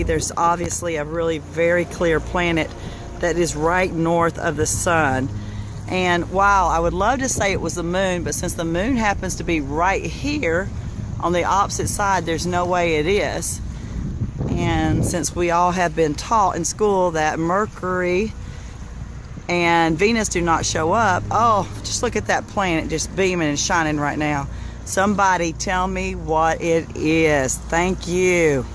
there's obviously a really very clear planet that is right north of the sun. And wow, I would love to say it was the moon, but since the moon happens to be right here on the opposite side, there's no way it is. And since we all have been taught in school that Mercury and Venus do not show up, oh, just look at that planet just beaming and shining right now. Somebody tell me what it is. Thank you.